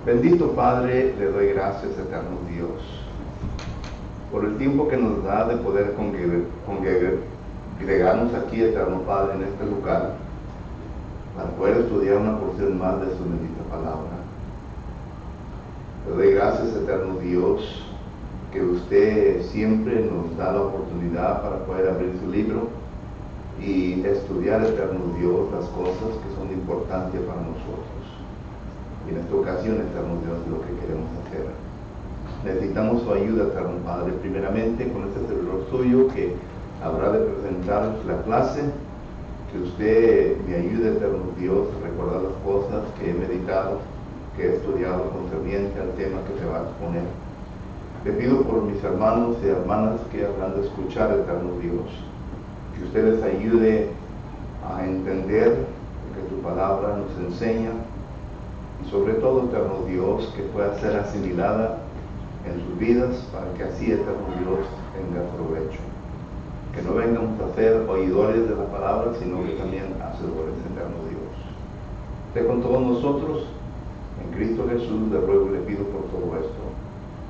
Bendito Padre, le doy gracias, eterno Dios, por el tiempo que nos da de poder congregarnos aquí, eterno Padre, en este lugar, para poder estudiar una porción más de su bendita palabra. Le doy gracias, eterno Dios, que usted siempre nos da la oportunidad para poder abrir su libro y estudiar, eterno Dios, las cosas que son importantes para nosotros. Y en esta ocasión, eterno Dios, es lo que queremos hacer. Necesitamos su ayuda, eterno Padre, primeramente con este servidor suyo que habrá de presentar la clase. Que usted me ayude, eterno Dios, a recordar las cosas que he meditado, que he estudiado concerniente al tema que se va a exponer. Le pido por mis hermanos y hermanas que habrán de escuchar, eterno Dios, que usted les ayude a entender lo que tu palabra nos enseña y sobre todo, eterno Dios, que pueda ser asimilada en sus vidas para que así, eterno Dios, tenga provecho. Que no vengamos a ser oidores de la palabra, sino que también hacedores, eterno Dios. Esté con todos nosotros, en Cristo Jesús, le ruego y le pido por todo esto.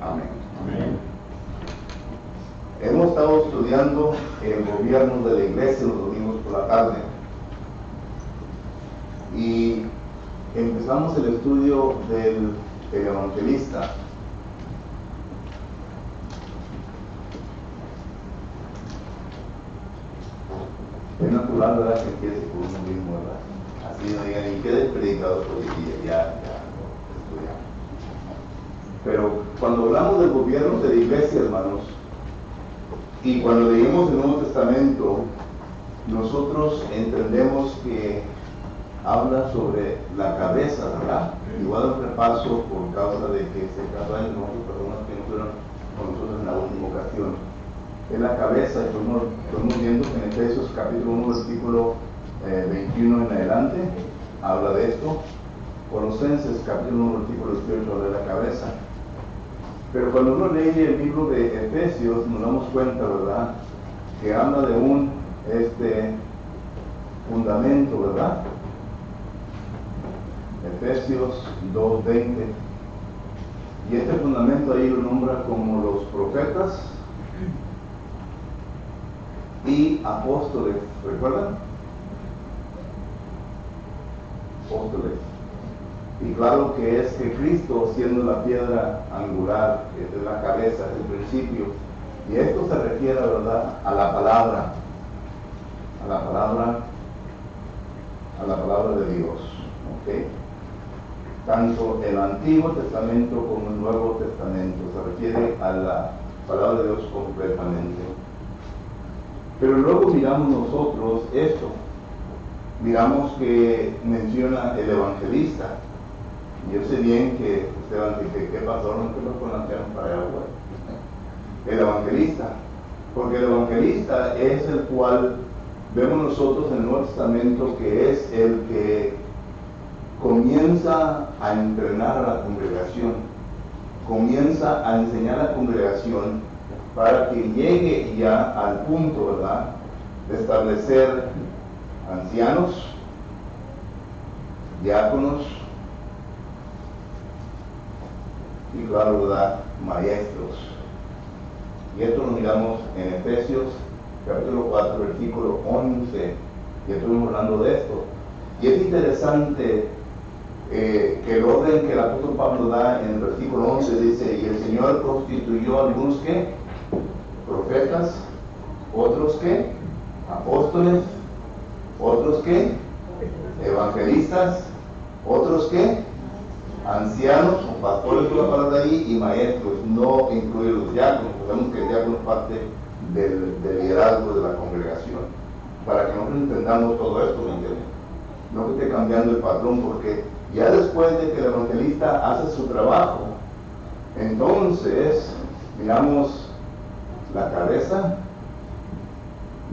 Amén. Amén. Hemos estado estudiando el gobierno de la iglesia los domingos por la tarde y empezamos el estudio del evangelista. Es natural, ¿verdad?, que empiece por uno mismo, ¿verdad? Así no digan, ¿y qué del predicador? Porque ya estudiamos. Pero cuando hablamos del gobierno de la iglesia, hermanos, y cuando leemos el Nuevo Testamento, nosotros entendemos que habla sobre la cabeza, ¿verdad? Igual un repaso por causa de que se casó en otras personas que no fueron con nosotros en la última ocasión. Es la cabeza, estamos viendo que en Efesios capítulo 1, versículo 21 en adelante, habla de esto. Colosenses capítulo 1, versículo 18 habla de la cabeza. Pero cuando uno lee el libro de Efesios, nos damos cuenta, ¿verdad?, que habla de un fundamento, ¿verdad? Efesios 2:20. Y este fundamento ahí lo nombra como los profetas y apóstoles. ¿Recuerdan? Apóstoles. Y claro que es que Cristo, siendo la piedra angular, que es la cabeza, es el principio, y esto se refiere, ¿verdad?, a la palabra de Dios, ¿ok? Tanto el Antiguo Testamento como el Nuevo Testamento se refiere a la palabra de Dios completamente. Pero luego miramos nosotros esto, miramos que menciona el evangelista. Yo sé bien que ustedes dice, ¿qué pasó? No lo plantearon para allá, el evangelista, porque el evangelista es el cual vemos nosotros en el Nuevo Testamento que es el que comienza a entrenar a la congregación, comienza a enseñar a la congregación para que llegue ya al punto, ¿verdad?, de establecer ancianos, diáconos y claro, ¿verdad?, maestros. Y esto lo miramos en Efesios capítulo 4, versículo 11, y estuvimos hablando de esto. Y es interesante que el orden que el apóstol Pablo da en el versículo 11 dice, y el Señor constituyó algunos ¿qué? Profetas, otros ¿qué? Apóstoles, otros ¿qué? Evangelistas, otros ¿qué? Ancianos o pastores, por la palabra ahí, y maestros, no incluye los diáconos. Sabemos que el diácono es parte del liderazgo de la congregación, para que nosotros entendamos todo esto, ¿me entiendes? No que esté cambiando el patrón, porque ya después de que el evangelista hace su trabajo, entonces miramos la cabeza,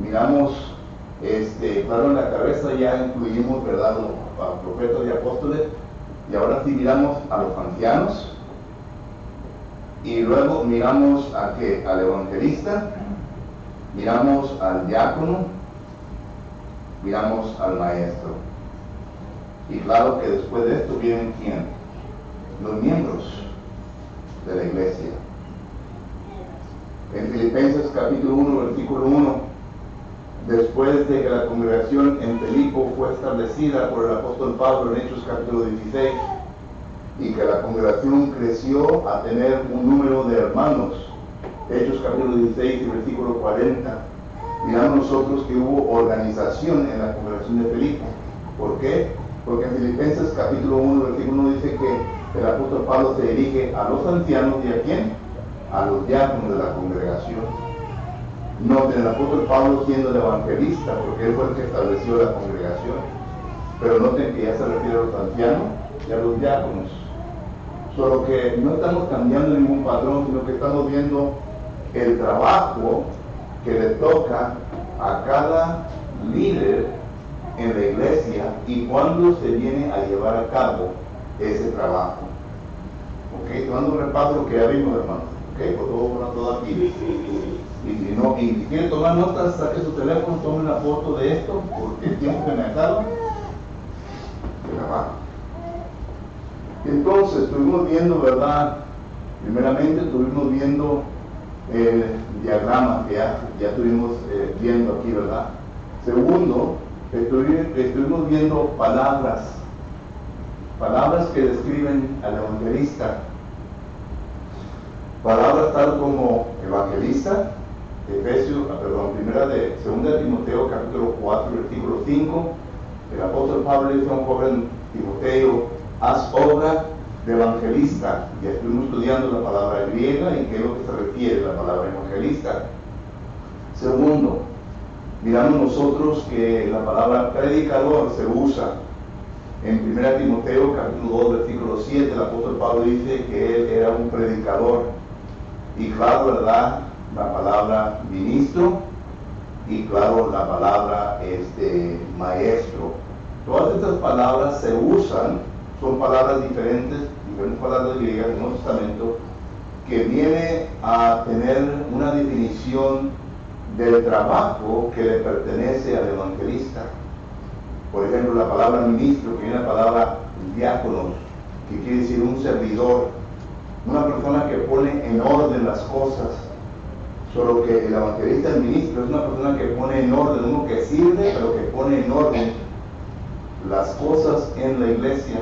miramos, claro, en la cabeza ya incluimos, ¿verdad?, los profetas y apóstoles. Y ahora sí miramos a los ancianos y luego miramos al evangelista, miramos al diácono, miramos al maestro. Y claro que después de esto vienen ¿quién? los miembros de la iglesia. En Filipenses capítulo 1, versículo 1, después de que la congregación en Filipo fue establecida por el apóstol Pablo en Hechos capítulo 16, y que la congregación creció a tener un número de hermanos, Hechos capítulo 16 y versículo 40, miramos nosotros que hubo organización en la congregación de Filipo. ¿Por qué? Porque en Filipenses capítulo 1, versículo 1 dice que el apóstol Pablo se dirige a los ancianos y ¿a quién? A los diáconos de la congregación. Noten, el apóstol Pablo siendo el evangelista, porque él fue el que estableció la congregación. Pero noten que ya se refiere a los ancianos y a los diáconos. Solo que no estamos cambiando ningún patrón, sino que estamos viendo el trabajo que le toca a cada líder en la iglesia y cuándo se viene a llevar a cabo ese trabajo. Ok, tomando un repaso de lo que ya vimos, hermanos. Ok, por todo aquí. Y si quiere tomar notas, saque su teléfono, tome una foto de esto, porque el tiempo que me dejaron se la va. Entonces, estuvimos viendo, ¿verdad? Primeramente, estuvimos viendo el diagrama que ya estuvimos viendo aquí, ¿verdad? Segundo, estuvimos viendo palabras que describen al evangelista. Palabras tal como evangelista, segunda de Timoteo capítulo 4, versículo 5, el apóstol Pablo dice a un joven Timoteo, haz obra de evangelista. Ya estuvimos estudiando la palabra griega y qué es lo que se refiere a la palabra evangelista. Segundo, miramos nosotros que la palabra predicador se usa en 1 Timoteo capítulo 2, versículo 7. El apóstol Pablo dice que él era un predicador. Y claro, ¿verdad? La palabra ministro y claro, la palabra maestro. Todas estas palabras se usan, son palabras diferentes palabras griegas del Nuevo Testamento, que viene a tener una definición del trabajo que le pertenece al evangelista. Por ejemplo, la palabra ministro, que viene la palabra diáconos, que quiere decir un servidor, una persona que pone en orden las cosas. Solo que el evangelista, el ministro, es una persona que pone en orden, uno que sirve, pero que pone en orden las cosas en la iglesia.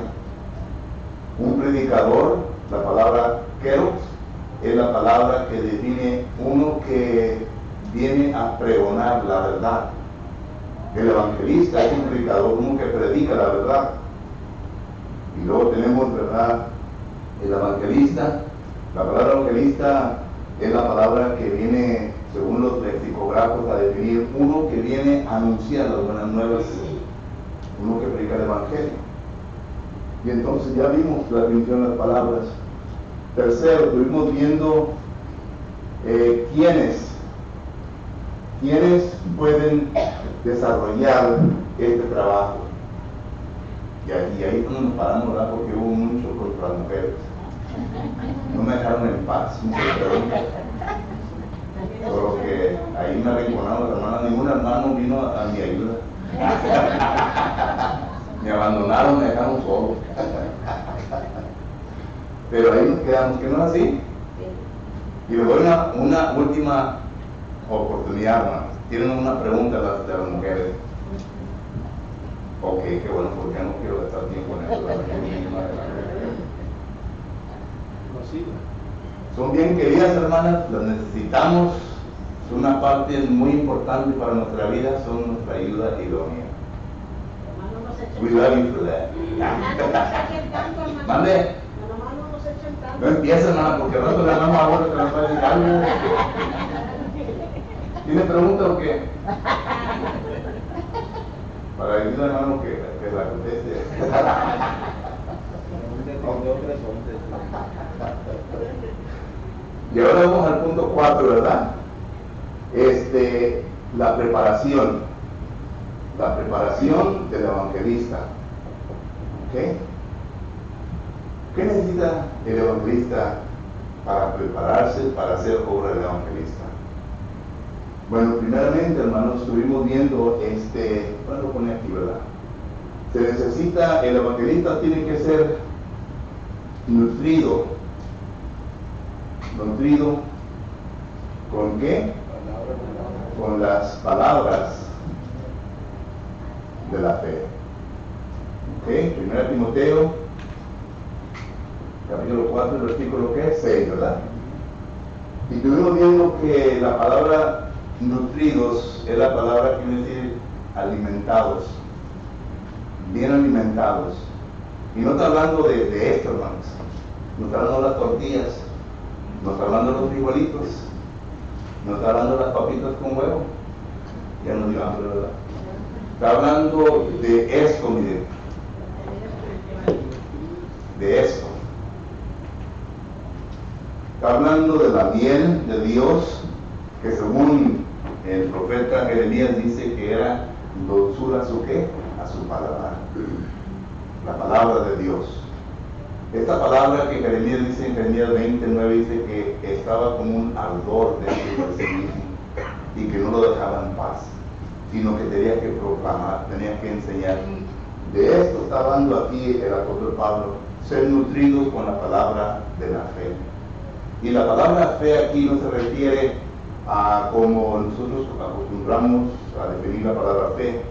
Un predicador, la palabra keros, es la palabra que define uno que viene a pregonar la verdad. El evangelista es un predicador, uno que predica la verdad. Y luego tenemos, ¿verdad?, el evangelista. La palabra evangelista es la palabra que viene, según los lexicógrafos, a definir uno que viene a anunciar las buenas nuevas, uno que predica el evangelio. Y entonces ya vimos la definición de las palabras. Tercero, estuvimos viendo quiénes pueden desarrollar este trabajo. Y ahí fue donde nos paramos, ¿verdad?, porque hubo mucho contra las mujeres. No me dejaron en paz, muchas preguntas. Solo que ahí me arrinconaron las hermanas, ningún hermano vino a mi ayuda. Me abandonaron, me dejaron solo. Pero ahí nos quedamos, ¿que no es así? Y les doy una última oportunidad, hermanos. Tienen una pregunta de las mujeres. Ok, qué bueno, porque no quiero gastar tiempo en eso. Son bien queridas, hermanas, las necesitamos. Son una parte muy importante para nuestra vida, son nuestra ayuda idónea. We love you for that. Mande. No empieza, hermana, porque el rato le damos ahora que nos va a decir algo. ¿Tiene pregunta o qué? Para decirle, hermano, que la conteste. Y ahora vamos al punto 4, ¿verdad? La preparación. La preparación del evangelista. ¿Ok? ¿Qué necesita el evangelista para prepararse para hacer obra del evangelista? Bueno, primeramente, hermanos, estuvimos viendo bueno, lo pone aquí, ¿verdad? Se necesita, el evangelista tiene que ser nutrido. ¿Nutrido con qué? Con las palabras de la fe. ¿Ok? 1 Timoteo, capítulo 4, versículo 6, ¿verdad? Y estuvimos viendo que la palabra nutridos es la palabra que quiere decir alimentados, bien alimentados. Y no está hablando de esto, hermanos. No está hablando de las tortillas, no está hablando de los frijolitos, no está hablando de las papitas con huevo. Ya nos dio hambre, ¿verdad? Está hablando de esto, miren. De esto. Está hablando de la miel de Dios, que según el profeta Jeremías dice que era dulzura a su qué, a su paladar. La palabra de Dios. Esta palabra que Jeremías dice en Jeremías 29 dice que estaba como un ardor dentro de sí mismo y que no lo dejaba en paz, sino que tenía que proclamar, tenía que enseñar. De esto está hablando aquí el apóstol Pablo, ser nutridos con la palabra de la fe. Y la palabra fe aquí no se refiere a como nosotros acostumbramos a definir la palabra fe,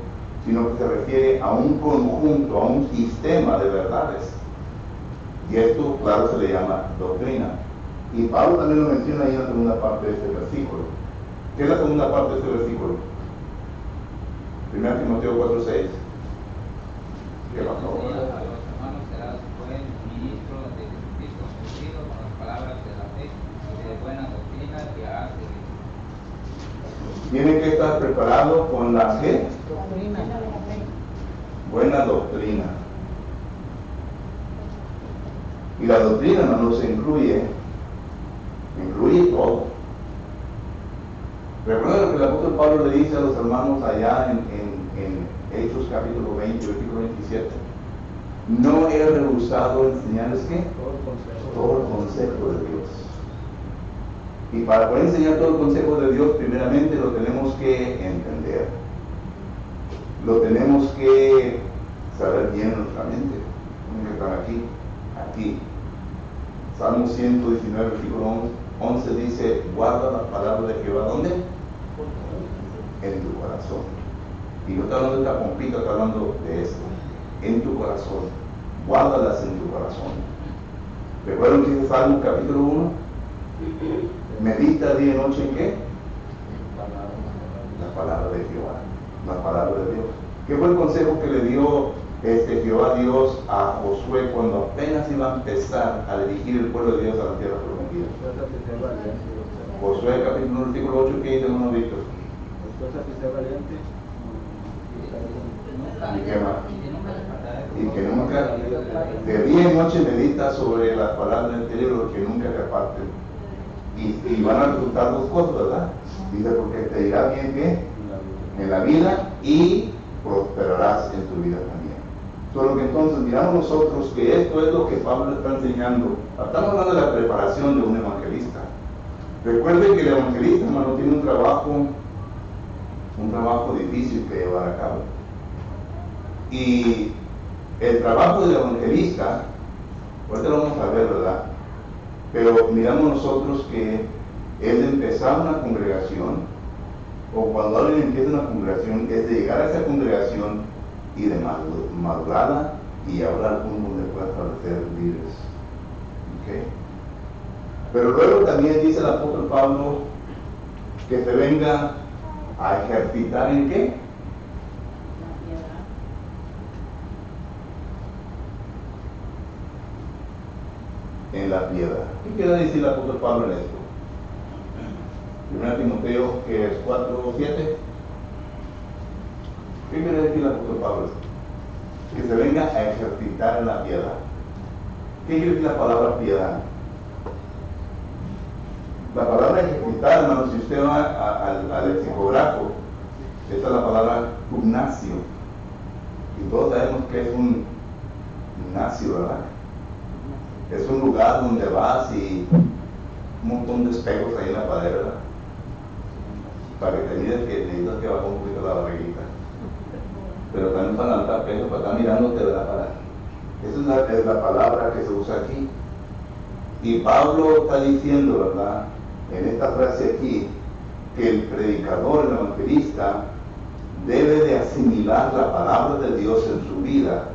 sino que se refiere a un conjunto, a un sistema de verdades. Y esto, claro, se le llama doctrina. Y Pablo también lo menciona ahí en la segunda parte de este versículo. ¿Qué es la segunda parte de este versículo? 1 Timoteo 4:6. ¿Qué pasó? A los hermanos serás buen ministro de Jesucristo, nutrido con las palabras de la fe y de buena doctrina que has seguido. Tiene que estar preparado con la ¿qué? Doctrina. Buena doctrina. Y la doctrina, hermanos, incluye todo. Recuerda lo que el apóstol Pablo le dice a los hermanos allá en Hechos capítulo 20, versículo 27. No he rehusado enseñarles ¿qué? Todo el consejo de Dios. Y para poder enseñar todo el consejo de Dios, primeramente lo tenemos que entender. Lo tenemos que saber bien en nuestra mente. Están aquí. Salmo 119, versículo 11 dice, guarda la palabra de Jehová, ¿dónde? En tu corazón. Y no está hablando de esta pompita, está hablando de esto. En tu corazón. Guárdalas en tu corazón. ¿Recuerdan que dice Salmo capítulo 1? Medita día y noche en qué? La palabra de Jehová. La palabra de Dios. ¿Qué fue el consejo que le dio Jehová Dios a Josué cuando apenas iba a empezar a dirigir el pueblo de Dios a la tierra prometida? Josué capítulo 1, versículo 8, ¿qué dice hermano Víctor? Y que nunca de día y noche medita sobre las palabras del libro que nunca te aparten. Y van a resultar dos cosas, ¿verdad? Dice, porque te irá bien ¿qué? En la vida y prosperarás en tu vida también. Solo que entonces miramos nosotros que esto es lo que Pablo está enseñando. Estamos hablando de la preparación de un evangelista. Recuerden que el evangelista, hermano, tiene un trabajo difícil que llevar a cabo. Y el trabajo del evangelista, ahorita lo vamos a ver, ¿verdad? Pero miramos nosotros que es de empezar una congregación, o cuando alguien empieza una congregación, es de llegar a esa congregación y de madurarla y hablar al punto donde pueda establecer líderes. ¿Okay? Pero luego también dice el apóstol Pablo que se venga a ejercitar ¿en qué? En la piedad. ¿Qué quiere decir el apóstol Pablo en esto? 1 Timoteo, que es 4:7. ¿Qué quiere decir el apóstol Pablo? Que se venga a ejercitar en la piedad. ¿Qué quiere decir la palabra piedad? La palabra ejercitar, hermano, si usted va al lexicógrafo, esta es la palabra gimnasio. Y todos sabemos que es un gimnasio, ¿verdad? Es un lugar donde vas y un montón de espejos ahí en la pared, ¿verdad? Para que te mires que necesitas que baje un poquito la barriguita. Pero también para levantar peso, para estar mirándote de la pared. Esa es la palabra que se usa aquí. Y Pablo está diciendo, ¿verdad?, en esta frase aquí, que el predicador, el evangelista, debe de asimilar la palabra de Dios en su vida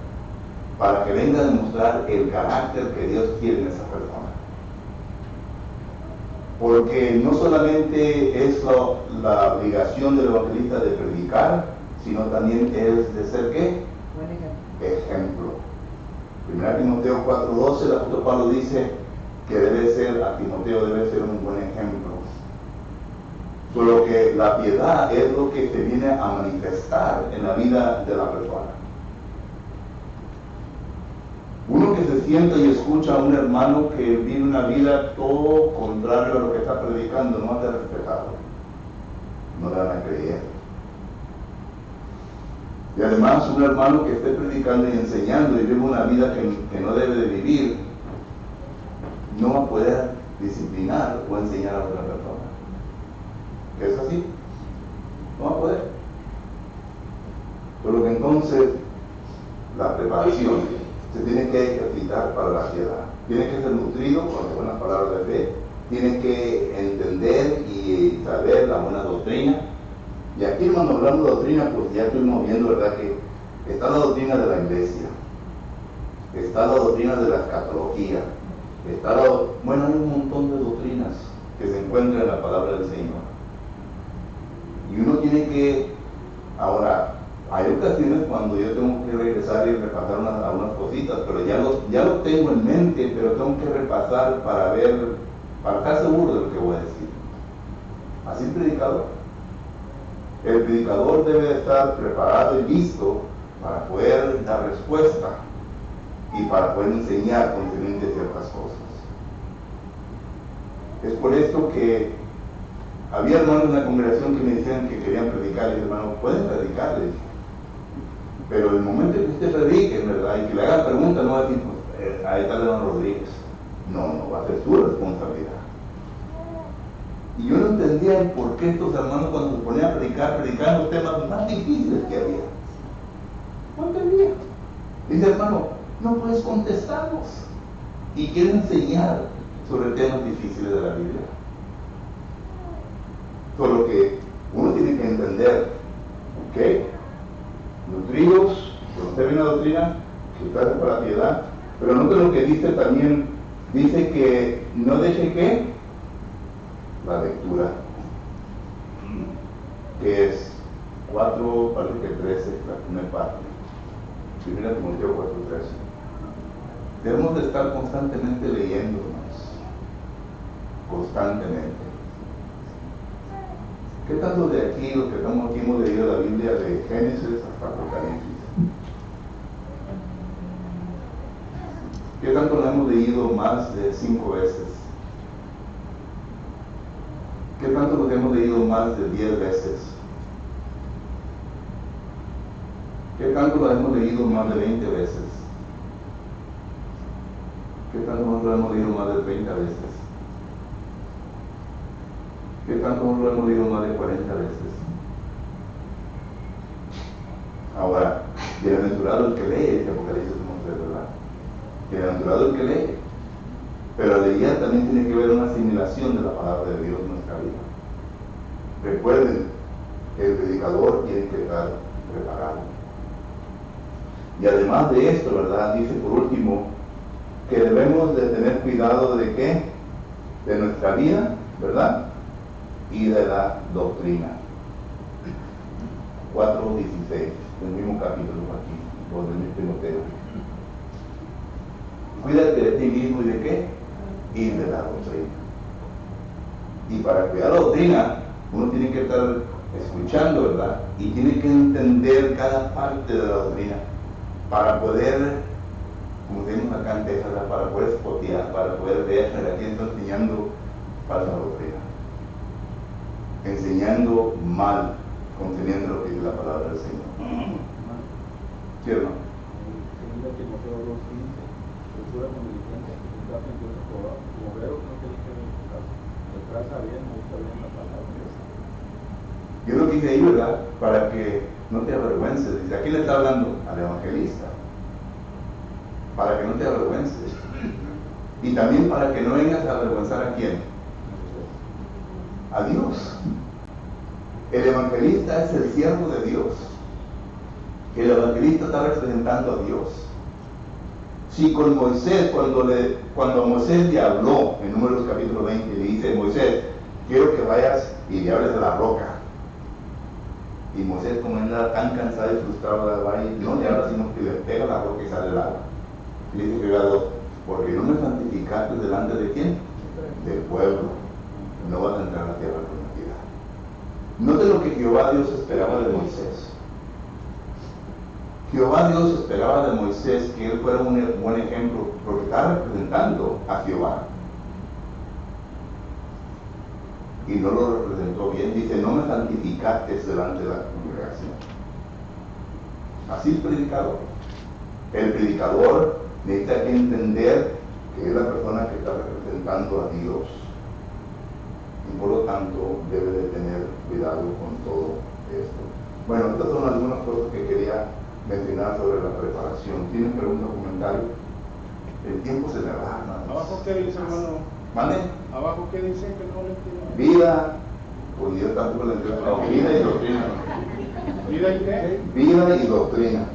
para que venga a demostrar el carácter que Dios quiere en esa persona. Porque no solamente es la obligación del evangelista de predicar, sino también es de ser ¿qué? Buen ejemplo. 1 Timoteo 4:12, el apóstol Pablo dice que a Timoteo debe ser un buen ejemplo. Solo que la piedad es lo que se viene a manifestar en la vida de la persona. Uno que se sienta y escucha a un hermano que vive una vida todo contrario a lo que está predicando, no ha de respetarlo, no le van a creer. Y además un hermano que esté predicando y enseñando y vive una vida que no debe de vivir, no va a poder disciplinar o enseñar a otra persona. ¿Es así? No va a poder. Por lo que entonces la preparación se tiene que ejercitar para la piedad. Tiene que ser nutrido con las buenas palabras de fe, tiene que entender y saber la buena doctrina. Y aquí, cuando hablamos de doctrina, pues ya estuvimos viendo, ¿verdad?, que está la doctrina de la iglesia, está la doctrina de la escatología, bueno, hay un montón de doctrinas que se encuentran en la palabra del Señor. Y uno tiene que, ahora, hay ocasiones cuando yo tengo que regresar y repasar algunas cositas, pero ya lo tengo en mente, pero tengo que repasar para estar seguro de lo que voy a decir. Así el predicador. El predicador debe estar preparado y listo para poder dar respuesta y para poder enseñar concerniente ciertas cosas. Es por esto que había hermanos en la congregación que me decían que querían predicar, y hermano, pueden predicar, les dije. Pero el momento en que usted predique, ¿verdad?, y que le hagan preguntas, no va a decir, pues, ahí está León Rodríguez. No, va a ser su responsabilidad. Y yo no entendía el por qué estos hermanos, cuando se ponían a predicaban los temas más difíciles que había. No entendía. Dice, hermano, no puedes contestarlos. Y quiere enseñar sobre temas difíciles de la Biblia. Solo que uno tiene que entender, ¿ok? Nutridos, conocer bien la doctrina, que usted hace para la piedad, pero note lo que dice también, dice que no deje que la lectura, que es 4, parece que 13, la primera parte, 1 Timoteo 4:13. Debemos de estar constantemente leyéndonos, constantemente. ¿Qué tanto de aquí, los que estamos aquí, hemos leído la Biblia de Génesis hasta Apocalipsis? ¿Qué tanto la hemos leído más de 5 veces? ¿Qué tanto los hemos leído más de 10 veces? ¿Qué tanto la hemos leído más de 20 veces? ¿Qué tanto lo hemos leído más de 30 veces? ¿Qué tanto lo hemos leído más de 40 veces? Ahora, bienaventurado el que lee, dice Apocalipsis 1:3, ¿verdad? Bienaventurado el que lee. Pero leer también tiene que ver una asimilación de la palabra de Dios en nuestra vida. Recuerden que el predicador tiene que estar preparado. Y además de esto, ¿verdad?, dice por último que debemos de tener cuidado de ¿qué? De nuestra vida, ¿verdad?, y de la doctrina. 4:16, el mismo capítulo aquí, o del Timoteo. Cuídate de ti mismo y de qué? Y de la doctrina. Y para cuidar la doctrina, uno tiene que estar escuchando, ¿verdad?, y tiene que entender cada parte de la doctrina para poder, como decimos acá en Texas, para poder spotear, para poder ver a quién está enseñando falsa doctrina, enseñando mal, conteniendo lo que dice la palabra del Señor. ¿Sí o no? Yo lo que dije ahí, ¿verdad?, para que no te avergüences. Dice, aquí le está hablando al evangelista, para que no te avergüences. Y también para que no vengas a avergonzar a quién. A Dios. El evangelista es el siervo de Dios. El evangelista está representando a Dios. Si con Moisés, cuando Moisés le habló en Números capítulo 20, le dice: Moisés, quiero que vayas y le hables de la roca. Y Moisés, como anda tan cansado y frustrado, va y no le habla, sino que le pega la roca y sale el agua. Y le dice: Jehová, porque no me santificaste delante de quién? Del pueblo. No vas a entrar a la tierra prometida. Note lo que Jehová Dios esperaba de Moisés. Jehová Dios esperaba de Moisés que él fuera un buen ejemplo, porque estaba representando a Jehová. Y no lo representó bien. Dice: no me santificaste delante de la congregación. Así el predicador. El predicador necesita entender que es la persona que está representando a Dios. Y por lo tanto debe de tener cuidado con todo esto. Bueno, estas son algunas cosas que quería mencionar sobre la preparación. ¿Tienen pregunta o comentario? El tiempo se me va. ¿Abajo qué dice, hermano? ¿Mande? ¿Abajo qué dice que no le entiendo? Vida, pues yo tampoco le entiendo. Vida y doctrina. ¿Vida y qué? Vida y doctrina.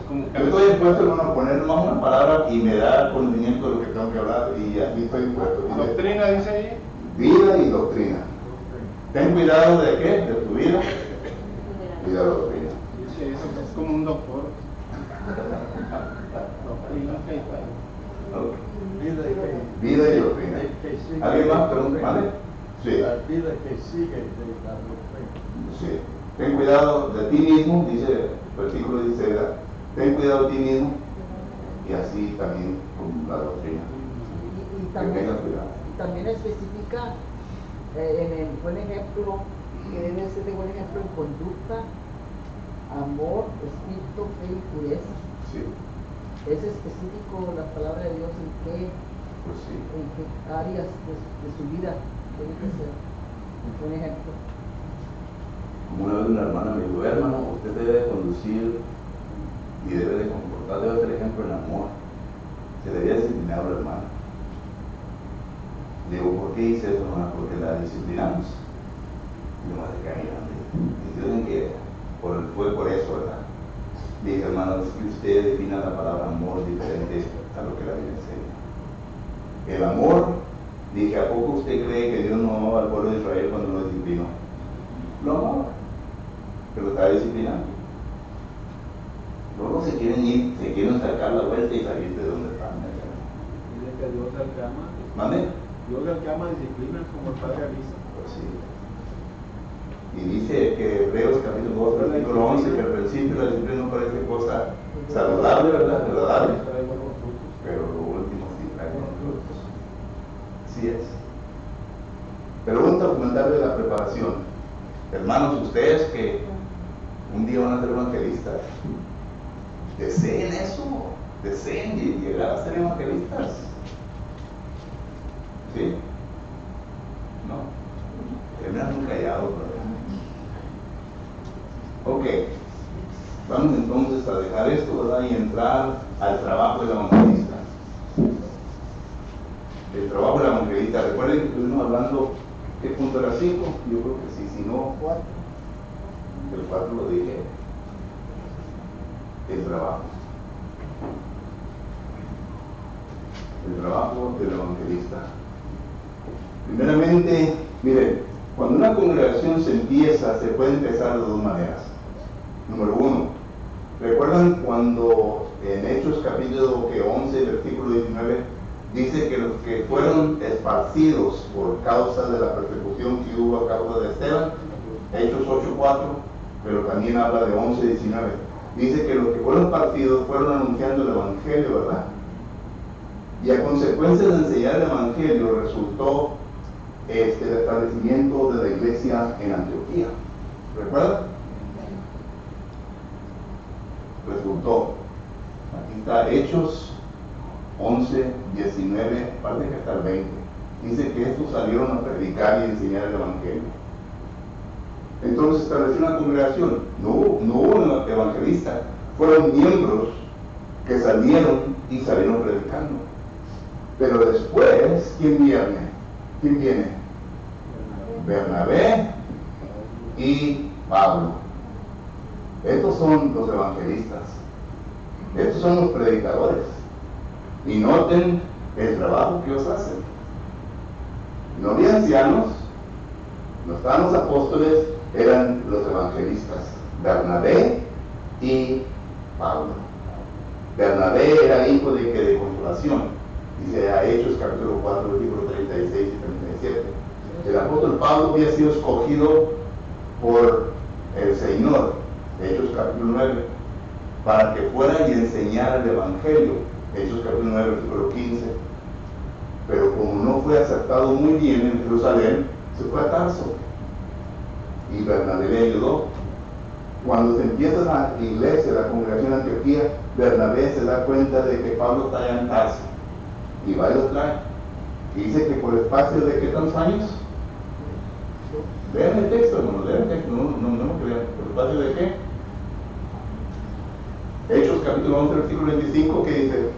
Como Yo estoy dispuesto, hermano, a poner más una palabra y me da conocimiento de lo que tengo que hablar, y aquí estoy dispuesto. ¿Doctrina dice ahí? Vida y doctrina. Ten cuidado de qué, de tu vida y de la doctrina. Sí, eso es como un doctor. Doctrina, ¿qué tal? Okay. Vida y doctrina. ¿Alguien más pregunta? ¿Vale? Sí. La vida que sigue de la doctrina. Sí. Ten cuidado de ti mismo, dice el versículo 16, ¿verdad? Ten cuidado de ti mismo, y así también con la doctrina. Y Que tengas cuidado. también especifica en el buen ejemplo, que debe ser de buen ejemplo en conducta, amor, espíritu, fe y pureza. Sí. ¿Es específico la palabra de Dios en qué, Pues sí. en qué áreas de su vida tiene que ser un buen ejemplo? Como una vez una hermana me dijo: hermano, usted debe conducir y debe de comportar, debe ser ejemplo en amor. Se debía disciplinar a la hermana. Le digo: ¿por qué hice eso, hermana? Porque la disciplinamos. Y nomás se caían. Dicen que fue por eso, ¿verdad? Dije: hermano, es que usted defina la palabra amor diferente a lo que la Biblia enseña. El amor, dije: ¿a poco usted cree que Dios no amaba al pueblo de Israel cuando lo disciplinó? Lo amaba, pero estaba disciplinando. Luego se quieren ir, se quieren sacar la vuelta y salir de donde están. Dice que Dios al que ama. ¿Mande? Dios al que ama disciplina como el Padre avisa. Pues sí. Y dice que Hebreos capítulo 2, versículo 11, que al principio la disciplina no parece cosa saludable, ¿verdad? Agradable. Pero lo último sí trae buenos frutos. Así es. Pregunta o comentario de la preparación. Hermanos, ustedes que un día van a ser evangelistas, deseen eso, deseen llegar a ser evangelistas. ¿Sí? No. Terminan callados, ¿verdad? Ok. Vamos entonces a dejar esto, ¿verdad? Y entrar al trabajo del evangelista. El trabajo del evangelista. Recuerden que estuvimos hablando, ¿qué punto era? 5? Yo creo que sí, si no, 4. El 4 lo dije. El trabajo. El trabajo del evangelista. Primeramente, miren, cuando una congregación se empieza, se puede empezar de dos maneras. Número 1, ¿recuerdan cuando en Hechos capítulo 11, versículo 19, dice que los que fueron esparcidos por causa de la persecución que hubo a causa de Esteban? Hechos 8:4, pero también habla de 11:19. Dice que los que fueron esparcidos fueron anunciando el evangelio, ¿verdad? Y a consecuencia de enseñar el evangelio resultó el establecimiento de la iglesia en Antioquía. ¿Recuerdan? Resultó. Aquí está Hechos 11, 19, parece que hasta el 20. Dice que estos salieron a predicar y enseñar el evangelio. Entonces estableció una congregación. No hubo un evangelista. Fueron miembros que salieron y salieron predicando. Pero después, ¿quién viene? ¿Quién viene? Bernabé y Pablo. Estos son los evangelistas. Estos son los predicadores. Y noten el trabajo que ellos hacen. No había ancianos, no estaban los apóstoles, eran los evangelistas. Bernabé y Pablo. Bernabé era hijo de consolación. Dice a Hechos capítulo 4, versículos 36 y 37. El apóstol Pablo había sido escogido por el Señor, Hechos capítulo 9, para que fuera y enseñara el Evangelio, Hechos capítulo 9, versículo 15. Pero como no fue aceptado muy bien en Jerusalén, se fue a Tarso. Y Bernabé le ayudó. Cuando se empieza la iglesia, la congregación de Antioquía, Bernabé se da cuenta de que Pablo está allá en Tarso. Y va y lo trae. Y dice que por espacio de qué tantos años. Vean el texto, hermano, lean el texto, no me crean. ¿Por espacio de qué? Hechos capítulo 11, versículo 25, ¿qué dice?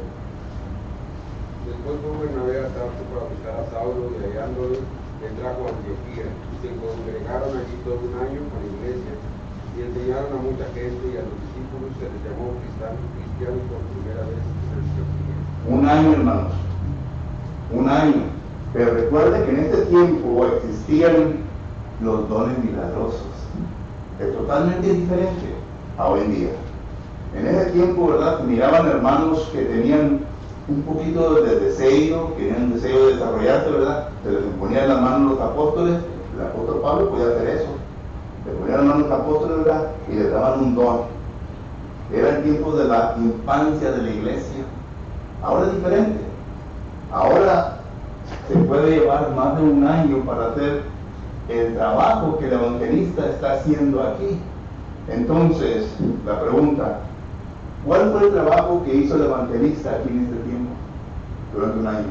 Después fue Bernabé a Tarso para buscar a Saulo y hallándolo, le trajo a Antioquía. Y se congregaron allí todo un año con la iglesia y enseñaron a mucha gente, y a los discípulos se les llamó cristianos por primera vez en Antioquía. Un año, hermanos. Un año. Pero recuerda que en este tiempo existían los dones milagrosos. Es totalmente diferente a hoy en día. En ese tiempo, ¿verdad? Miraban hermanos que tenían un poquito de deseo, que tenían deseo de desarrollarse, ¿verdad? Se les imponían las manos los apóstoles. El apóstol Pablo podía hacer eso. Le ponían las manos los apóstoles, ¿verdad? Y les daban un don. Era el tiempo de la infancia de la iglesia. Ahora es diferente. Ahora se puede llevar más de un año para hacer el trabajo que el evangelista está haciendo aquí. Entonces, la pregunta, ¿cuál fue el trabajo que hizo el evangelista aquí en este tiempo? Durante un año.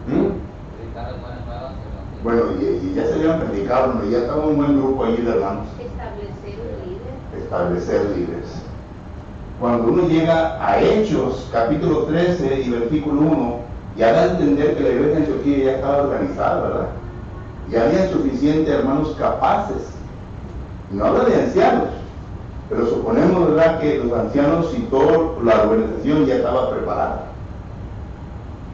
Predicar las buenas nuevas. Bueno, y ya se habían predicado, ¿no? Ya estaba un buen grupo allí de hermanos. Establecer líderes. Cuando uno llega a Hechos, capítulo 13 y versículo 1, ya da a entender que la iglesia de Antioquía ya estaba organizada, ¿verdad? Ya había suficientes hermanos capaces. No habla de ancianos, pero suponemos, ¿verdad?, que los ancianos y toda la organización ya estaba preparada.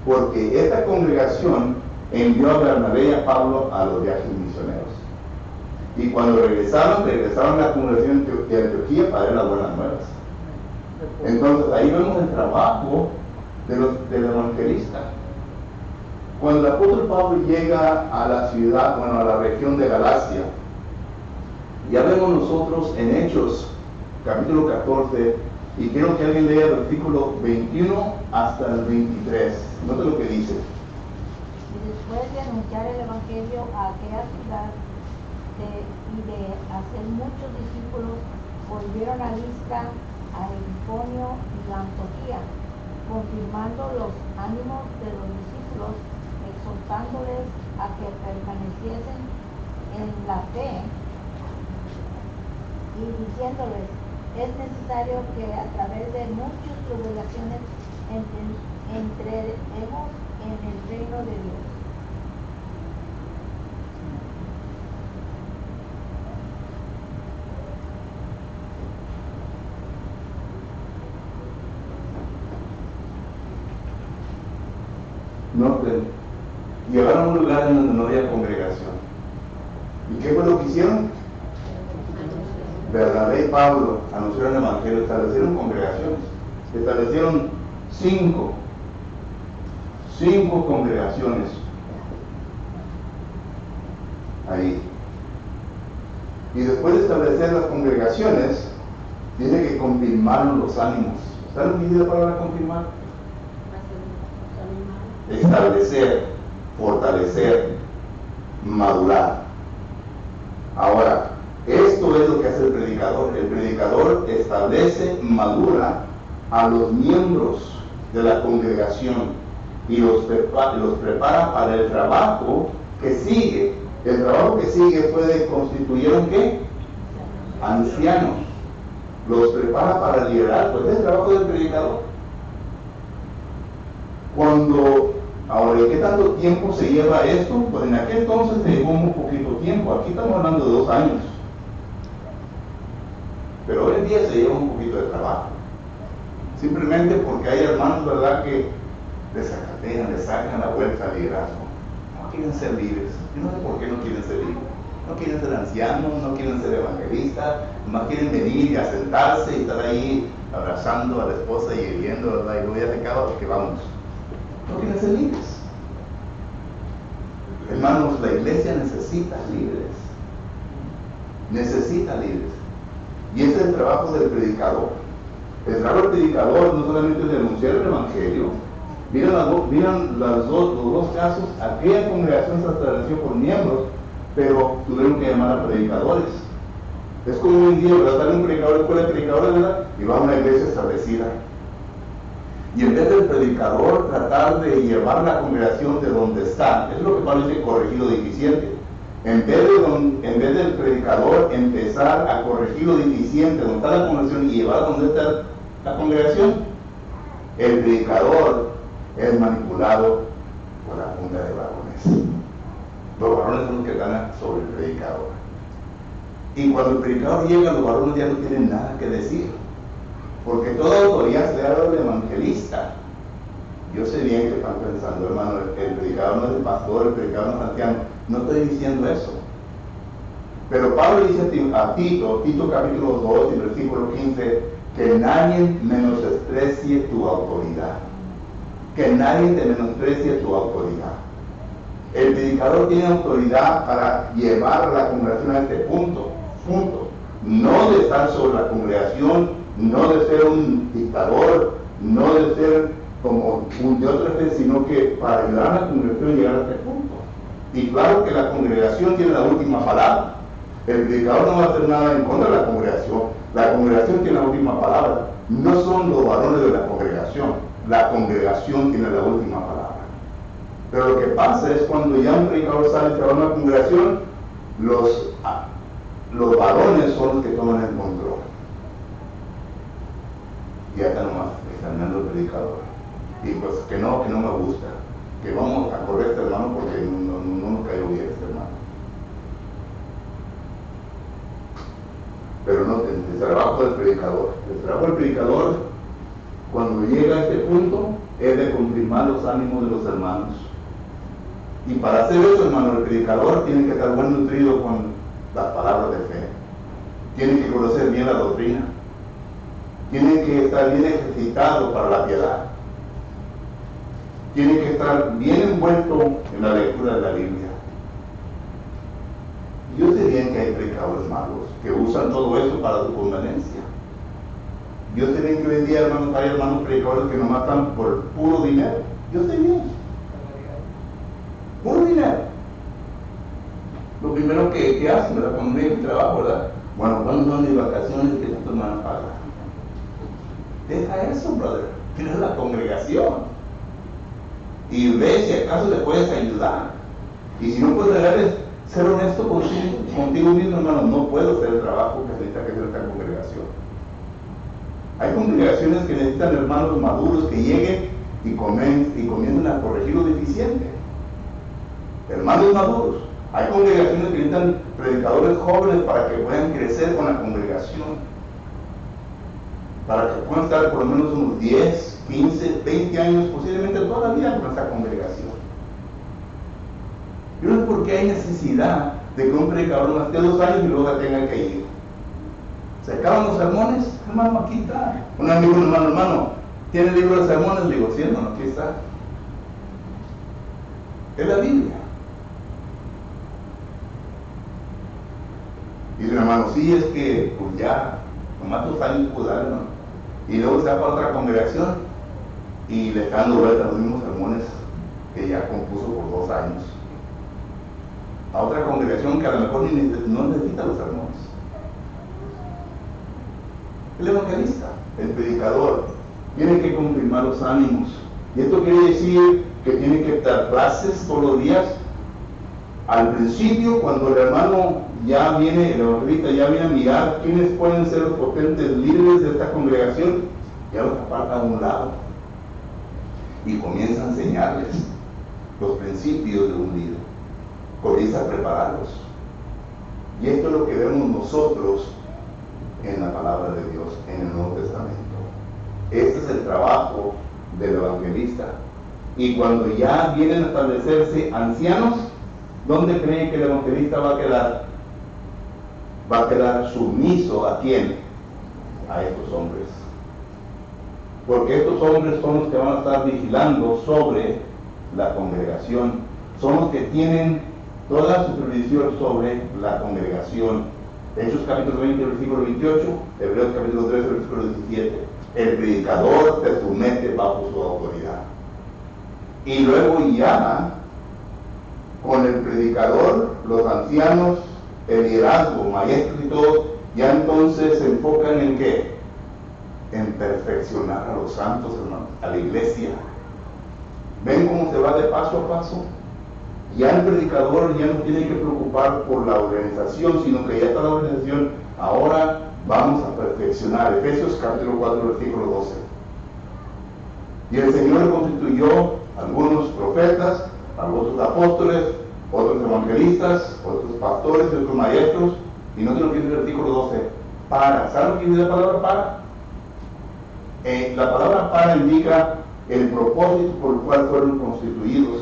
Porque esta congregación envió a Bernabé y a Pablo a los viajes misioneros. Y cuando regresaron a la congregación de Antioquía para dar las buenas nuevas. Entonces ahí vemos el trabajo del evangelista. Cuando el apóstol Pablo llega a la ciudad, bueno, a la región de Galacia, ya vemos nosotros en Hechos, capítulo 14, y quiero que alguien lea el versículo 21 hasta el 23. Note lo que dice. Y después de anunciar el evangelio a aquella ciudad y de hacer muchos discípulos, volvieron a Listra, a Iconio y a Antioquía, confirmando los ánimos de los discípulos, exhortándoles a que permaneciesen en la fe y diciéndoles: es necesario que a través de muchas tribulaciones entremos en el reino de Dios. Noten, llegaron a un lugar en donde no había congregación. ¿Y qué fue lo que hicieron? Bernabé y Pablo anunciaron el evangelio, establecieron congregaciones, establecieron cinco congregaciones ahí. Y después de establecer las congregaciones, dice que confirmaron los ánimos. ¿Saben lo que dice la palabra confirmar? Establecer, fortalecer, madurar. Ahora, esto es lo que hace el predicador. El predicador establece, madura a los miembros de la congregación y los prepara para el trabajo que sigue. El trabajo que sigue puede constituir ¿qué? Ancianos. Los prepara para liderar, pues es el trabajo del predicador. Ahora, ¿qué tanto tiempo se lleva esto? Pues en aquel entonces se llevó muy poquito tiempo, aquí estamos hablando de 2 años. Pero hoy en día se lleva un poquito de trabajo. Simplemente porque hay hermanos, ¿verdad?, que les sacatean, les sacan la vuelta al liderazgo. No quieren ser líderes. Yo no sé por qué no quieren ser líderes. No quieren ser ancianos, no quieren ser evangelistas, nomás quieren venir y sentarse y estar ahí abrazando a la esposa y hirviendo, ¿verdad? Y luego ya se acaba porque vamos. No quieren ser líderes. Hermanos, la iglesia necesita líderes. Necesita líderes. Y ese es el trabajo del predicador. El trabajo del predicador no solamente es de anunciar el evangelio. Miren los dos casos. Aquella congregación se estableció por miembros, pero tuvieron que llamar a predicadores. Es como hoy en día, ¿verdad? Sale un predicador, escuela de predicadores, ¿verdad? Y va a una iglesia establecida. Y en vez del predicador tratar de llevar la congregación de donde está, es lo que Pablo dice, corregir lo deficiente. En vez del predicador empezar a corregir lo deficiente, donde está la congregación, y llevar a donde está la congregación, el predicador es manipulado por la junta de varones. Los varones son los que ganan sobre el predicador. Y cuando el predicador llega, los varones ya no tienen nada que decir. Porque toda autoridad se le ha dado al evangelista. Yo sé bien que están pensando, hermano, el predicador no es el pastor, el predicador no es anciano. No estoy diciendo eso. Pero Pablo dice a Tito capítulo 2 y versículo 15, que nadie menosprecie tu autoridad. Que nadie te menosprecie tu autoridad. El predicador tiene autoridad para llevar a la congregación a este punto. No de estar sobre la congregación, no de ser un dictador, no de ser como un de otra fe, sino que para ayudar a la congregación a llegar a este punto. Y claro que la congregación tiene la última palabra. El predicador no va a hacer nada en contra de la congregación tiene la última palabra. No son los varones de la congregación tiene la última palabra. Pero lo que pasa es cuando ya un predicador sale y se va a una congregación, los varones son los que toman el control. Y acá nomás examinando el predicador. Y pues que no me gusta. Que vamos a correr a este hermano porque no nos cayó bien este hermano. Pero no, el trabajo del predicador. El trabajo del predicador, cuando llega a este punto, es de confirmar los ánimos de los hermanos. Y para hacer eso, hermano, el predicador tiene que estar buen nutrido con las palabras de fe. Tiene que conocer bien la doctrina. Tiene que estar bien ejercitado para la piedad. Tiene que estar bien envuelto en la lectura de la Biblia. Yo sé bien que hay predicadores malos que usan todo eso para su conveniencia. Yo sé bien que hoy en día, hermanos, hay hermanos predicadores que nomás están por puro dinero. Yo sé bien. Puro dinero. Lo primero que hacen, ¿verdad? Cuando viene el trabajo, ¿verdad? Bueno, ¿cuándo son mis vacaciones que tu hermana paga? Deja eso, brother. Tienes la congregación. Y ve si acaso le puedes ayudar. Y si no puedes ayudarles, ser honesto contigo mismo, hermano. No puedo hacer el trabajo que necesita que hacer esta congregación. Hay congregaciones que necesitan hermanos maduros que lleguen y comiencen a corregir lo deficiente. Hermanos maduros. Hay congregaciones que necesitan predicadores jóvenes para que puedan crecer con la congregación. Para que puedan estar por lo menos unos 10, 15, 20 años, posiblemente toda la vida con esta congregación. Yo no sé por qué hay necesidad de que un predicador no esté 2 años y luego tenga que ir. Se acaban los sermones, hermano, aquí está. Un amigo, hermano, ¿tiene el libro de sermones? Le digo, sí, hermano, aquí está. Es la Biblia. Y dice, hermano, sí, es que pues ya, nomás 2 años pudo dar, hermano. Y luego se va para otra congregación y le está dando vuelta a los mismos sermones que ya compuso por 2 años. A otra congregación que a lo mejor no necesita los sermones. El evangelista, el predicador, tiene que confirmar los ánimos. Y esto quiere decir que tiene que dar clases todos los días. Al principio, cuando el hermano ya viene, el evangelista ya viene a mirar quiénes pueden ser los potentes líderes de esta congregación, ya los aparta a un lado. y comienza a enseñarles los principios de un líder, comienza a prepararlos. Y esto es lo que vemos nosotros en la palabra de Dios, en el Nuevo Testamento. Este es el trabajo del evangelista. Y cuando ya vienen a establecerse ancianos, ¿dónde creen que el evangelista va a quedar? Va a quedar sumiso ¿a quién? A estos hombres. Porque estos hombres son los que van a estar vigilando sobre la congregación. Son los que tienen toda la supervisión sobre la congregación. Hechos capítulo 20, versículo 28, Hebreos capítulo 13, versículo 17. El predicador se somete bajo su autoridad. Y luego llama con el predicador, los ancianos, el liderazgo, maestros y todo, ya entonces se enfocan en ¿qué? En perfeccionar a los santos, hermanos, a la iglesia. ¿Ven cómo se va de paso a paso? Ya el predicador ya no tiene que preocupar por la organización, sino que ya está la organización. Ahora vamos a perfeccionar. Efesios capítulo 4, versículo 12. Y el Señor constituyó algunos profetas, algunos apóstoles, otros evangelistas, otros pastores y otros maestros. Y no te lo que dice el versículo 12. Para. ¿Saben lo que dice la palabra para? La palabra para indica el propósito por el cual fueron constituidos.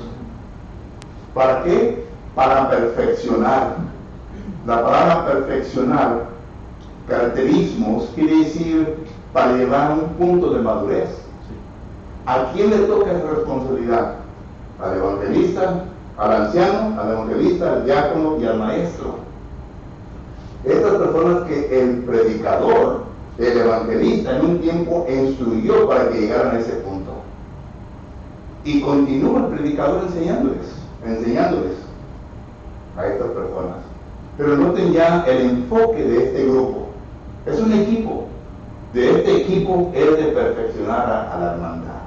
¿Para qué? Para perfeccionar. La palabra perfeccionar, caracterismos, quiere decir para llevar a un punto de madurez. ¿A quién le toca esa responsabilidad? Al evangelista, al anciano, al evangelista, al diácono y al maestro. Estas personas que el predicador, el evangelista, en un tiempo instruyó para que llegaran a ese punto. Y continúa el predicador enseñándoles a estas personas. Pero noten ya el enfoque de este grupo. Es un equipo. De este equipo es de perfeccionar a la hermandad.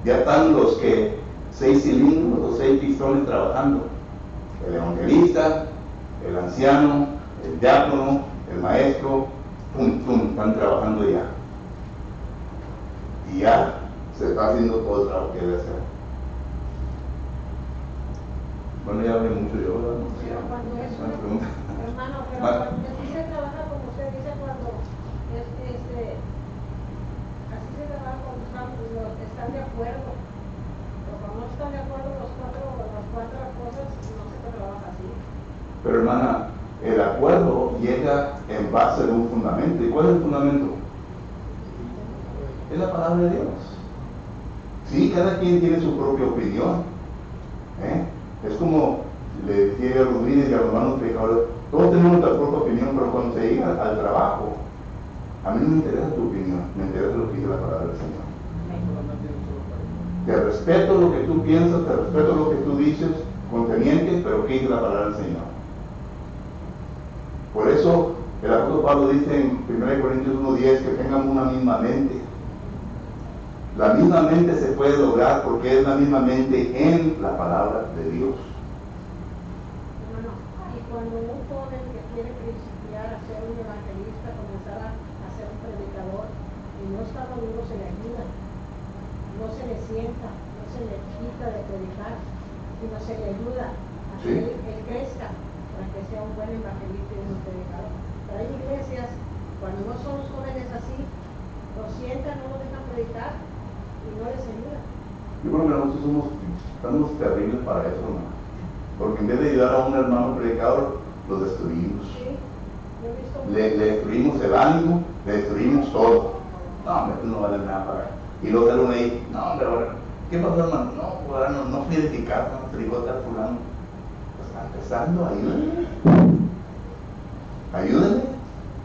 Ya están los que 6 cilindros o 6 pistones trabajando. El evangelista, el anciano, el diácono, el maestro, están trabajando ya. Y ya se está haciendo todo el trabajo que debe hacer. Bueno, ya hablé mucho yo, ¿verdad? Pero cuando es ¿Una pregunta? hermano, pero Vale. cuando así se trabaja como usted dice, cuando así se trabaja cuando están de acuerdo. Pero cuando no están de acuerdo las cuatro cosas, no se trabaja así. Pero hermana, el acuerdo llega en base de un fundamento. ¿Y cuál es el fundamento? Es la palabra de Dios. Sí, cada quien tiene su propia opinión. Es como le decía a Rodríguez y a los hermanos predicadores, todos tenemos nuestra propia opinión, pero cuando se llega al trabajo, a mí no me interesa tu opinión, me interesa lo que dice la palabra del Señor. Te respeto lo que tú piensas, te respeto lo que tú dices, conveniente, pero ¿qué dice la palabra del Señor? Por eso el apóstol Pablo dice en 1 Corintios 1:10 que tengamos una misma mente. La misma mente se puede lograr porque es la misma mente en la palabra de Dios. Bueno, y cuando un joven que quiere principiar a ser un evangelista, comenzar a ser un predicador, y no está maduro, se le ayuda. No se le sienta, no se le quita de predicar, sino se le ayuda a que él crezca para que sea un buen evangelista y un predicador. Pero hay iglesias, cuando no son los jóvenes así, los sientan, no los dejan predicar y no les ayuda. Yo creo que nosotros estamos terribles para eso, hermano. Porque en vez de ayudar a un hermano predicador, los destruimos. Sí, yo he visto Le destruimos el ánimo, le destruimos todo. No, hombre, tú no vale nada para. Y luego sale uno ahí, no, hombre, ahora, ¿qué pasó, hermano? No, ahora no fui edificado, no trigota fulano. Pues está empezando, ayúdenle.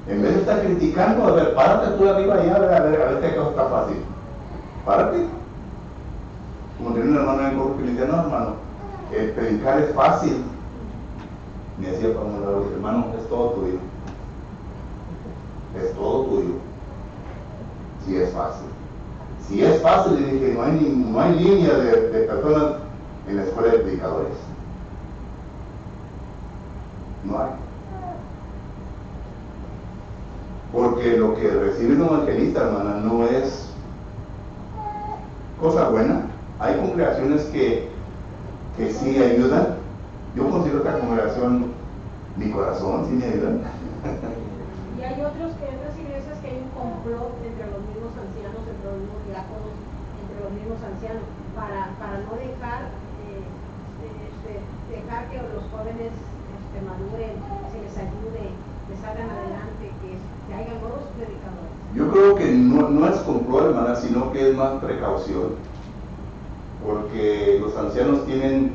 En vez de estar criticando, a ver, párate tú arriba allá, a ver qué cosa está fácil. Párate. Como tenía un hermano en el grupo que le decía, no, hermano, predicar es fácil. Me decía para un lado, hermano, es todo tuyo. Es todo tuyo. Si es fácil. Si es fácil, le dije, no hay línea de personas en la escuela de predicadores. No hay. Porque lo que recibe un evangelista, hermana, no es cosa buena. Hay congregaciones que sí ayudan. Yo considero esta congregación mi corazón, sí me ayudan. Y hay otras iglesias que hay un complot entre los mismos ancianos, entre los mismos diáconos, entre los mismos ancianos, para no dejar, dejar que los jóvenes maduren, se les ayude, que salgan adelante, que haya nuevos predicadores. Yo creo que no es complot, hermana, sino que es más precaución, porque los ancianos tienen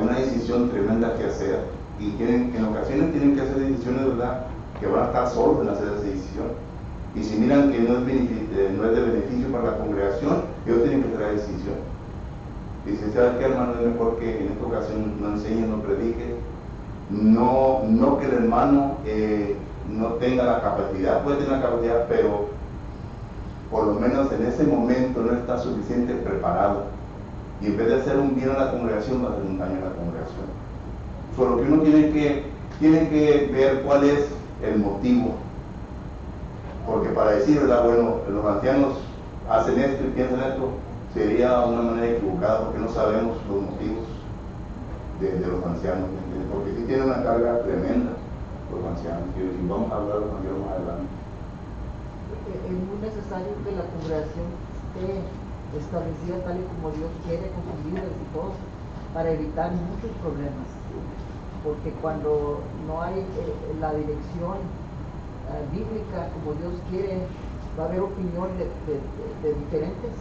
una decisión tremenda que hacer, y en ocasiones tienen que hacer decisiones, ¿verdad?, que van a estar solos en hacer esa decisión. Y si miran que no es de beneficio para la congregación, ellos tienen que hacer la decisión. Dicen, ¿sabes qué, hermano? Es mejor que en esta ocasión no enseñe, no predique. No que el hermano no tenga la capacidad, puede tener la capacidad, pero por lo menos en ese momento no está suficientemente preparado. Y en vez de hacer un bien a la congregación, va a hacer un daño a la congregación. Solo que uno tiene que ver cuál es el motivo. Porque para decir, ¿verdad?, bueno, los ancianos hacen esto y piensan esto, sería una manera equivocada, porque no sabemos los motivos de los ancianos, ¿me entiendes? Porque sí tienen una carga tremenda los ancianos, y vamos a hablar de los ancianos más adelante. Es muy necesario que la congregación esté establecida tal y como Dios quiere, con sus líderes y todo, para evitar muchos problemas. Porque cuando no hay la dirección bíblica como Dios quiere, va a haber opiniones de diferentes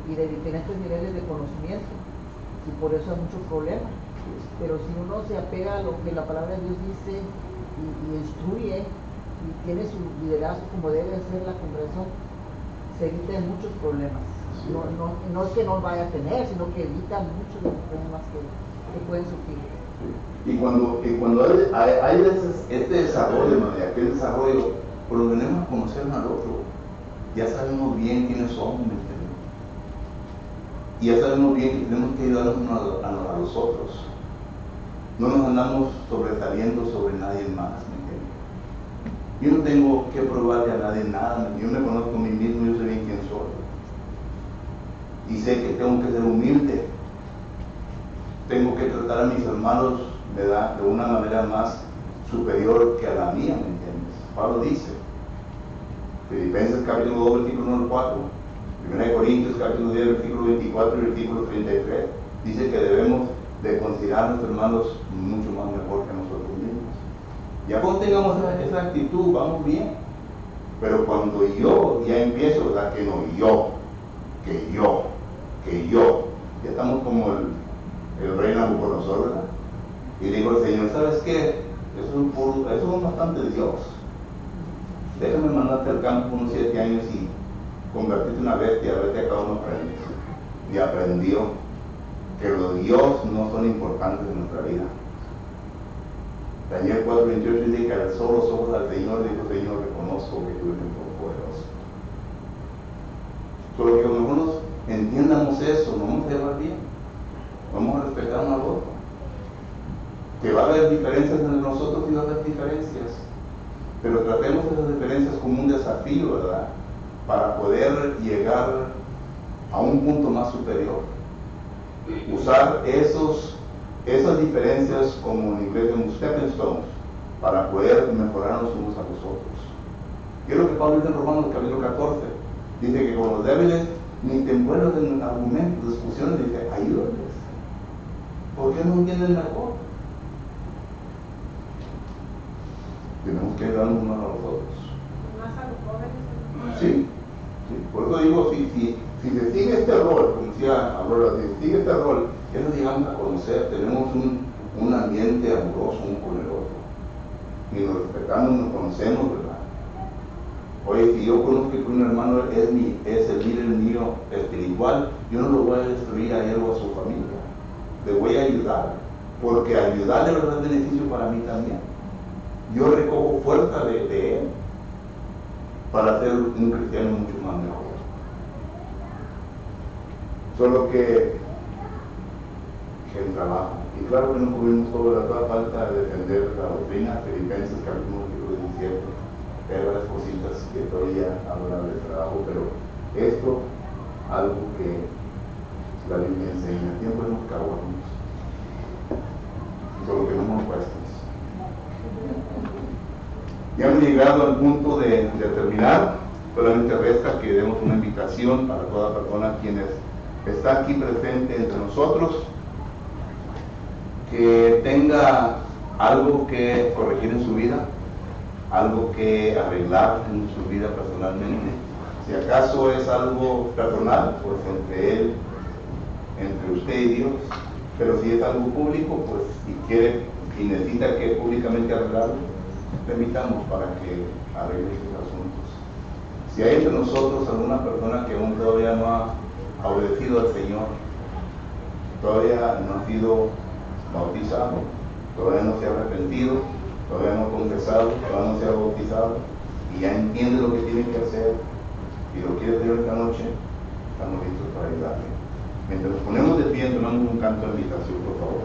y de diferentes niveles de conocimiento, y por eso hay muchos problemas. Pero si uno se apega a lo que la palabra de Dios dice y instruye y tiene su liderazgo como debe ser la congregación, se evitan muchos problemas. No es que no vaya a tener, sino que evita muchos de los problemas que pueden surgir. Y cuando hay este desarrollo, ¿no?, aquel desarrollo, por lo menos conocer al otro, ya sabemos bien quiénes somos, ¿me entiendes? Y ya sabemos bien que tenemos que ayudarnos a los otros. No nos andamos sobresaliendo sobre nadie más, ¿me entiendes? Yo no tengo que probarle a nadie nada, yo me conozco a mí mismo, yo sé bien quién soy. Y sé que tengo que ser humilde. Tengo que tratar a mis hermanos, ¿verdad?, de una manera más superior que a la mía, ¿me entiendes? Pablo dice, Filipenses capítulo 2, versículo 1 al 4, 1 Corintios capítulo 10, versículo 24 y versículo 33, dice que debemos de considerar a nuestros hermanos mucho más mejor que a nosotros mismos. Ya cuando tengamos esa actitud, vamos bien. Pero cuando yo ya empiezo, ¿verdad?, que no, que yo, ya estamos como el rey Nabucodonosor, ¿verdad? Y digo al Señor, ¿sabes qué? Eso es bastante de Dios. Déjame mandarte al campo unos 7 años y convertirte en una bestia, a ver si acá uno aprende. Y aprendió que los Dios no son importantes en nuestra vida. Daniel 4:28 dice que alzó los ojos al Señor y dijo, Señor, reconozco que tú eres el Todopoderoso. Solo que a lo mejor entiendamos eso, nos vamos a llevar bien, vamos a respetar uno al otro. Que va a haber diferencias entre nosotros y va a haber diferencias, pero tratemos esas diferencias como un desafío, ¿verdad?, para poder llegar a un punto más superior. Usar esas diferencias como en inglés como stepping stones para poder mejorarnos unos a los otros. ¿Qué es lo que Pablo dice en Romanos capítulo 14? Dice que con los débiles ni te envuelvas en argumentos, discusiones, dice, ayúdales. ¿Por qué no entienden mejor? Tenemos que ayudarnos unos a los otros. Más a los jóvenes. Sí. Por eso digo, si se sigue este rol, como decía Aurora, si se sigue este rol, ya nos llegamos a conocer, tenemos un ambiente amoroso uno con el otro. Y nos respetamos, nos conocemos, ¿verdad? Oye, si yo conozco que un hermano es el líder mío espiritual, yo no lo voy a destruir a él o a su familia. Le voy a ayudar, porque ayudarle va a dar beneficio para mí también. Yo recojo fuerza de él para ser un cristiano mucho más mejor. Solo que el trabajo. Y claro que no cubrimos toda falta de defender la doctrina, Filipenses capítulo 17. Hay varias cositas que todavía hablan del trabajo, pero esto, algo que Ya hemos llegado al punto de terminar. Solamente resta que demos una invitación para toda persona quien está aquí presente entre nosotros, que tenga algo que corregir en su vida, algo que arreglar en su vida personalmente. Si acaso es algo personal, pues entre él, entre usted y Dios. Pero si es algo público, pues si quiere y necesita que públicamente arreglarlo, le invitamos para que arregle sus asuntos. Si hay entre nosotros alguna persona que aún todavía no ha obedecido al Señor, todavía no ha sido bautizado, todavía no se ha arrepentido, todavía no ha confesado, todavía no se ha bautizado, y ya entiende lo que tiene que hacer y lo quiere hacer esta noche, estamos listos para ayudarle. Mientras nos ponemos de pie, entonamos un canto de invitación, por favor.